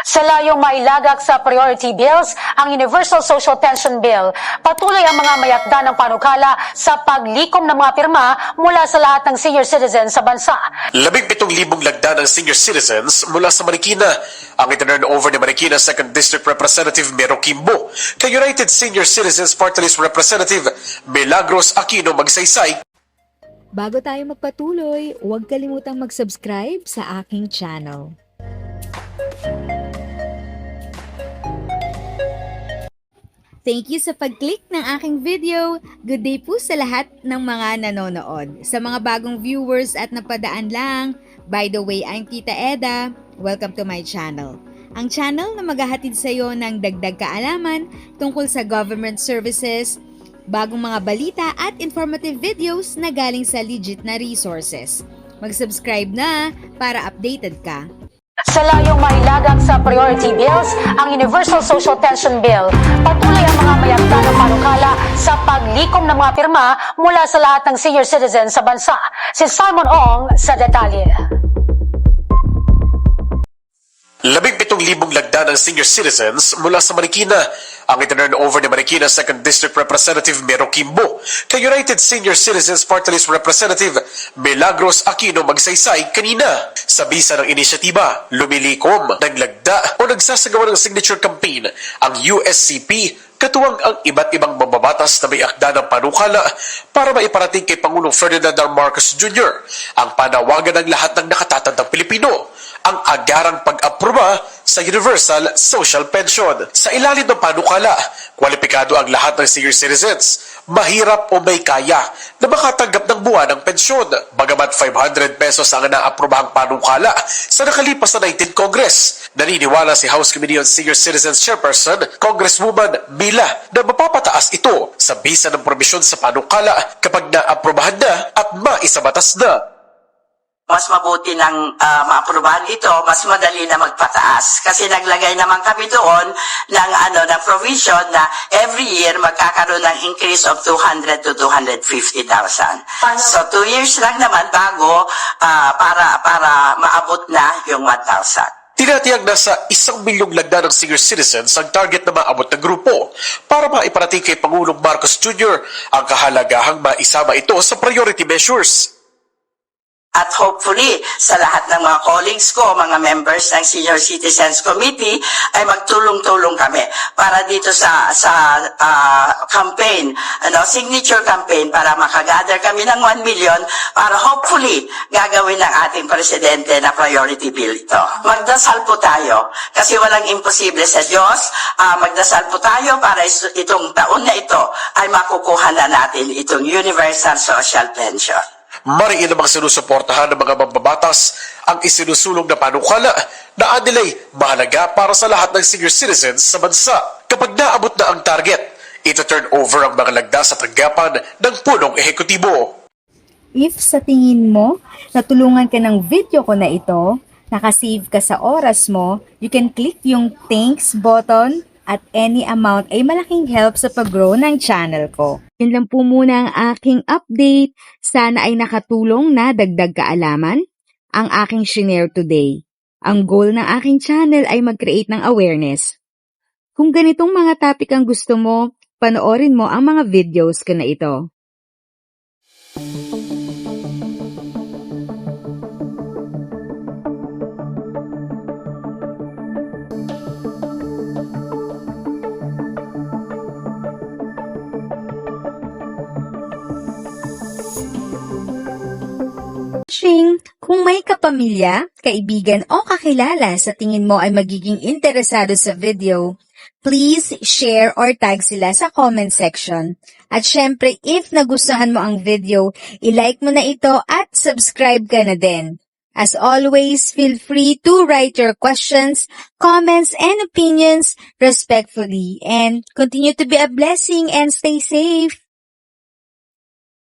Sa layong mailagak sa priority bills ang Universal Social Pension Bill, patuloy ang mga mayakda ng panukala sa paglikom ng mga pirma mula sa lahat ng senior citizens sa bansa. 17,000 lagda ng senior citizens mula sa Marikina ang itinurn over ni Marikina 2nd District Representative Mero Kimbo kay United Senior Citizens Party List Representative Milagros Aquino Magsaysay. Bago tayo magpatuloy, huwag kalimutang mag-subscribe sa aking channel. Thank you sa pag-click ng aking video. Good day po sa lahat ng mga nanonood. Sa mga bagong viewers at napadaan lang, by the way, I'm Tita Eda. Welcome to my channel. Ang channel na maghahatid sa iyo ng dagdag kaalaman tungkol sa government services, bagong mga balita at informative videos na galing sa legit na resources. Mag-subscribe na para updated ka. Sa layong mailagak sa priority bills ang Universal Social Pension Bill, patuloy ang mga mayakda ng panukala sa paglikom ng mga pirma mula sa lahat ng senior citizens sa bansa. Si Simon Ong sa detalye. 17,000 lagda ng senior citizens mula sa Marikina ang itinurn over ni Marikina 2nd District Representative Mero Kimbo kay United Senior Citizens Party List Representative Milagros Aquino Magsaysay kanina. Sa bisa ng inisyatiba, lumilikom, naglagda o nagsasagawa ng signature campaign ang USCP katuwang ang iba't ibang mambabatas na may akda ng panukala para maiparating kay Pangulong Ferdinand R. Marcos Jr. ang panawagan ng lahat ng nakatatandang Pilipino, ang agarang pag-aproba sa Universal Social Pension. Sa ilalim ng panukala, kwalipikado ang lahat ng senior citizens, mahirap o may kaya na makatanggap ng buwan ng pensyon. Bagamat 500 pesos ang naaprobahang panukala sa nakalipas na 19th Congress, naniniwala si House Committee on Senior Citizens Chairperson, Congresswoman Mila, na mapapataas ito sa bisa ng probisyon sa panukala kapag naaprobahan na at maisabatas na. Mas mabuti ng maaprubahan ito, mas madali na magpataas. Kasi naglagay naman kami doon ng, ng provision na every year magkakaroon ng increase of 200 to 250,000. So 2 years lang naman bago para maabot na yung 1,000. Tinatiyag na sa 1 milyong lagda ng senior citizens ang target na maabot ng grupo para maiparating kay Pangulong Marcos Jr. ang kahalagahang maisama ito sa priority measures. At hopefully, sa lahat ng mga colleagues ko, mga members ng Senior Citizens Committee, ay magtulong-tulong kami para dito sa campaign, signature campaign, para makagather kami ng 1 million para hopefully gagawin ng ating presidente na priority bill ito. Magdasal po tayo kasi walang imposible sa Diyos. Magdasal po tayo para itong taon na ito ay makukuha na natin itong Universal Social Pension. Mariin namang sinusuportahan ng mga mambabatas ang isinusulong na panukala na anilay mahalaga para sa lahat ng senior citizens sa bansa. Kapag naabot na ang target, ito turn over ang mga lagda sa tanggapan ng punong ehekutibo. If sa tingin mo, natulungan ka ng video ko na ito, nakasave ka sa oras mo, you can click yung thanks button at any amount ay malaking help sa pag-grow ng channel ko. Yun lang po muna ang aking update. Sana ay nakatulong na dagdag kaalaman ang aking shinare today. Ang goal ng aking channel ay mag-create ng awareness. Kung ganitong mga topic ang gusto mo, panoorin mo ang mga videos ko na ito. Kung may kapamilya, kaibigan o kakilala sa tingin mo ay magiging interesado sa video, please share or tag sila sa comment section. At syempre, if nagustuhan mo ang video, i-like mo na ito at subscribe ka na din. As always, feel free to write your questions, comments, and opinions respectfully. And continue to be a blessing and stay safe.